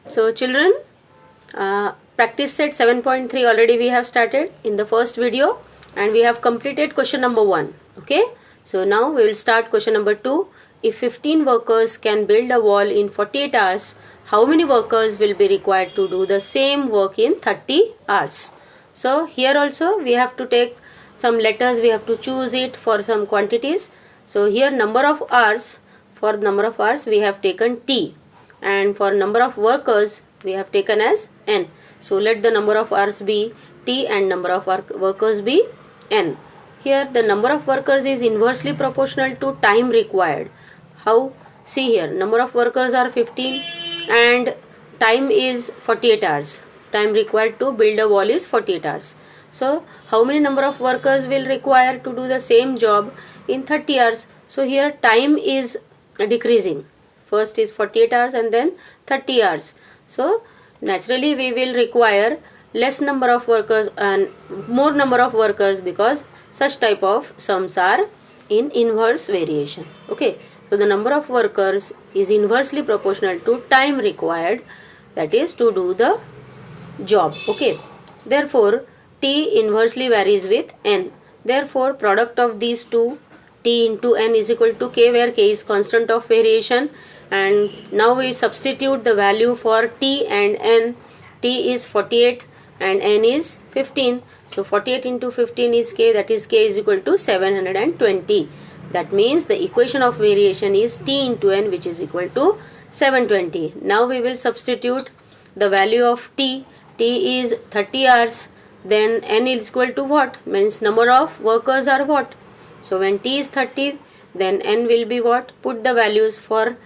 So children, practice set 7.3 already we have started in the first video, and we have completed question number 1. Okay, so now we will start question number 2. If 15 workers can build a wall in 48 hours, how many workers will be required to do the same work in 30 hours? So here also we have to take some letters, we have to choose it for some quantities. So here number of hours, for number of hours we have taken T, and for number of workers we have taken as N. So let the number of hours be T and number of workers be N. Here the number of workers is inversely proportional to time required. How? See here, number of workers are 15 and time is 48 hours. Time required to build a wall is 48 hours. So how many number of workers will require to do the same job in 30 hours? So here time is decreasing. First is 48 hours and then 30 hours. So naturally we will require less number of workers and more number of workers, because such type of sums are in inverse variation. Okay, so the number of workers is inversely proportional to time required, that is to do the job. Okay, therefore T inversely varies with N. Therefore product of these two, T into N, is equal to K, where K is constant of variation. And now we substitute the value for T and N. T is 48 and N is 15. So 48 into 15 is K, that is K is equal to 720. That means the equation of variation is T into N, which is equal to 720. Now we will substitute the value of T. T is 30 hours. Then N is equal to what? Means number of workers are what? So when T is 30, then N will be what? Put the values for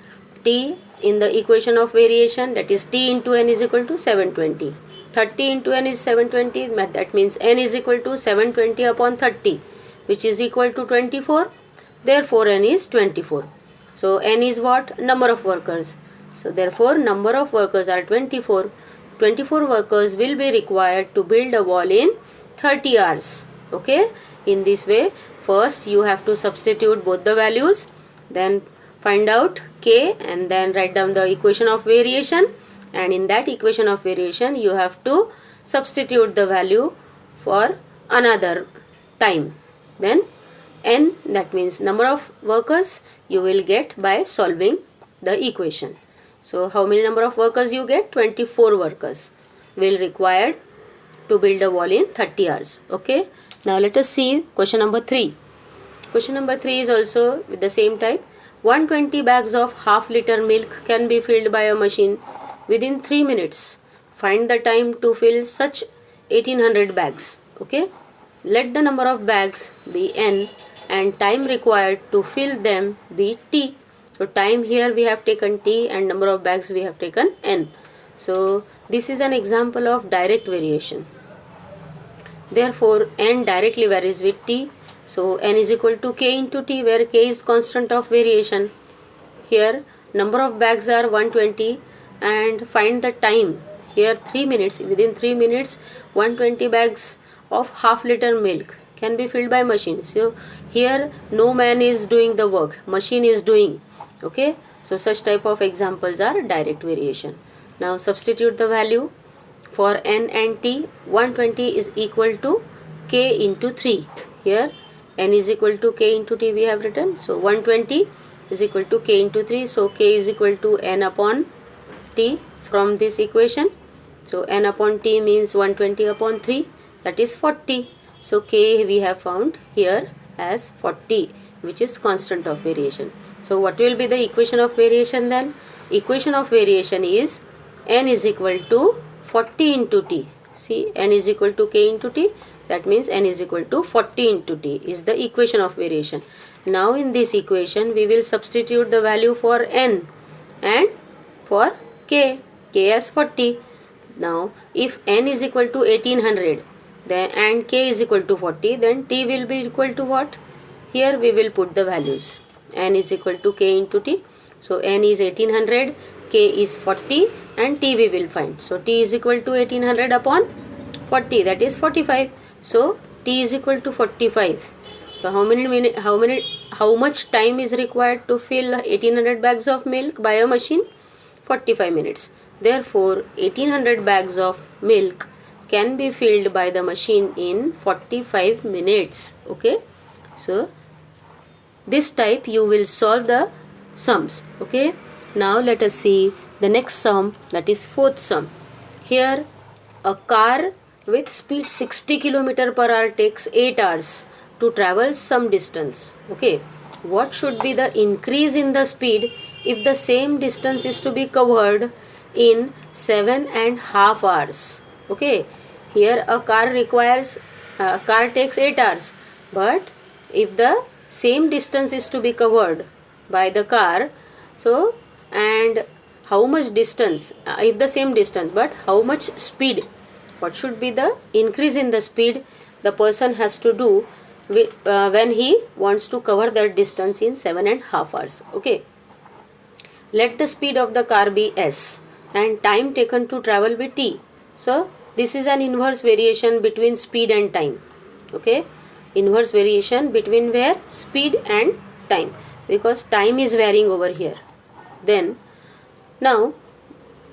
T in the equation of variation, that is T into N is equal to 720. 30 into N is 720, that means N is equal to 720 upon 30, which is equal to 24. Therefore N is 24. So N is what? Number of workers. So therefore number of workers are 24. 24 workers will be required to build a wall in 30 hours. Okay, in this way first you have to substitute both the values, then find out K and then write down the equation of variation, and in that equation of variation you have to substitute the value for another time. Then N, that means number of workers, you will get by solving the equation. So how many number of workers you get? 24 workers will required to build a wall in 30 hours. Okay, now let us see question number 3. Question number 3 is also with the same type. 120 bags of half-liter milk can be filled by a machine within 3 minutes. Find the time to fill such 1800 bags. Okay, let the number of bags be N and time required to fill them be T. So time here we have taken T and number of bags we have taken N. So this is an example of direct variation. Therefore N directly varies with T. So N is equal to K into T, where K is constant of variation. Here number of bags are 120 and find the time. Here 3 minutes. Within 3 minutes 120 bags of half-liter milk can be filled by machine. So here no man is doing the work, machine is doing. Okay, so such type of examples are direct variation. Now substitute the value for N and T. 120 is equal to K into 3. Here N is equal to K into T we have written. So 120 is equal to K into 3. So K is equal to N upon T from this equation. So N upon T means 120 upon 3, that is 40. So K we have found here as 40, which is constant of variation. So what will be the equation of variation then? Equation of variation is N is equal to 40 into T. See, N is equal to K into T. That means N is equal to 40 into T is the equation of variation. Now in this equation we will substitute the value for N and for K. K as 40. Now if N is equal to 1800 then and K is equal to 40, then T will be equal to what? Here we will put the values. N is equal to K into T. So N is 1800, K is 40 and T we will find. So T is equal to 1800 upon 40, that is 45. So T is equal to 45. So how much time is required to fill 1800 bags of milk by a machine? 45 minutes. Therefore, 1800 bags of milk can be filled by the machine in 45 minutes. Okay. So, this type you will solve the sums. Okay. Now, let us see the next sum, that is fourth sum. Here, a car with speed 60 km per hour takes 8 hours to travel some distance. Okay. What should be the increase in the speed if the same distance is to be covered in 7.5 hours? Okay. Here a car takes 8 hours, but if the same distance is to be covered by the car, so and how much distance, if the same distance, but how much speed, what should be the increase in the speed the person has to do when he wants to cover that distance in 7.5 hours. Okay. Let the speed of the car be s and time taken to travel be t. So this is an inverse variation between speed and time. Okay. Inverse variation between where? Speed and time, because time is varying over here. Then now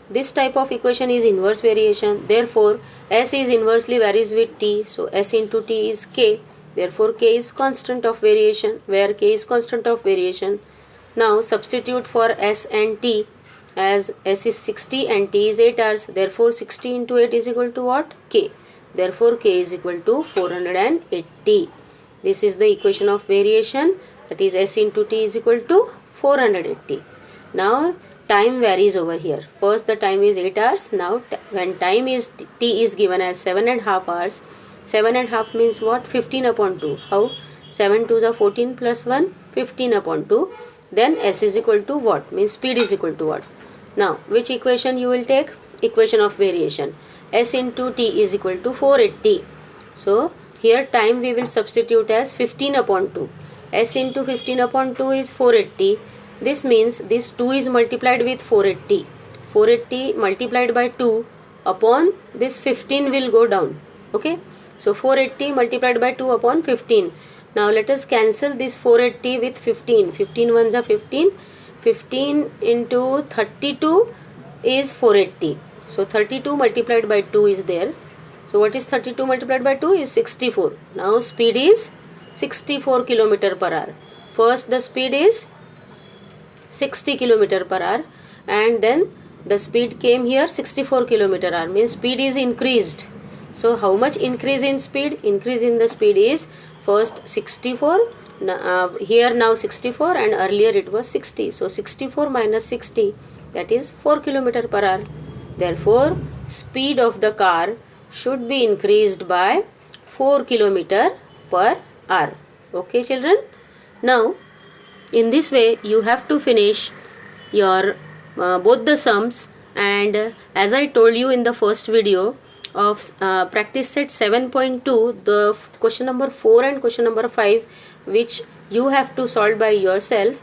this type of equation is inverse variation. Therefore s is inversely varies with t. So s into t is k. Therefore k is constant of variation, where k is constant of variation. Now substitute for s and t, as s is 60 and t is 8 hours. Therefore 60 into 8 is equal to what? K. Therefore k is equal to 480. This is the equation of variation, that is s into t is equal to 480. Now time varies over here. First the time is 8 hours. Now when time is t is given as 7.5 hours, 7.5 means what? 15 upon 2. How? 7 2s are 14 plus 1, 15 upon 2. Then s is equal to what? Means speed is equal to what? Now which equation you will take? Equation of variation. S into t is equal to 480. So here time we will substitute as 15 upon 2. S into 15 upon 2 is 480. This means this 2 is multiplied with 480. 480 multiplied by 2 upon this 15 will go down. Okay. So 480 multiplied by 2 upon 15. Now let us cancel this 480 with 15. 15 ones are 15. 15 into 32 is 480. So 32 multiplied by 2 is there. So what is 32 multiplied by 2 is 64. Now speed is 64 km per hour. First the speed is 60 km per hour, and then the speed came here 64 km per hour, means speed is increased. So how much increase in speed? Increase in the speed is first 64, here now 64, and earlier it was 60. So 64 minus 60, that is 4 km per hour. Therefore speed of the car should be increased by 4 km per hour. Okay children. Now in this way you have to finish your both the sums, and as I told you in the first video of practice set 7.2, the question number 4 and question number 5 which you have to solve by yourself,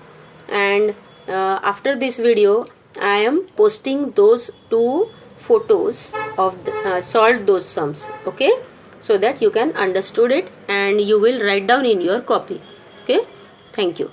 and after this video I am posting those 2 photos of solved those sums. Okay, so that you can understood it and you will write down in your copy. Okay, thank you.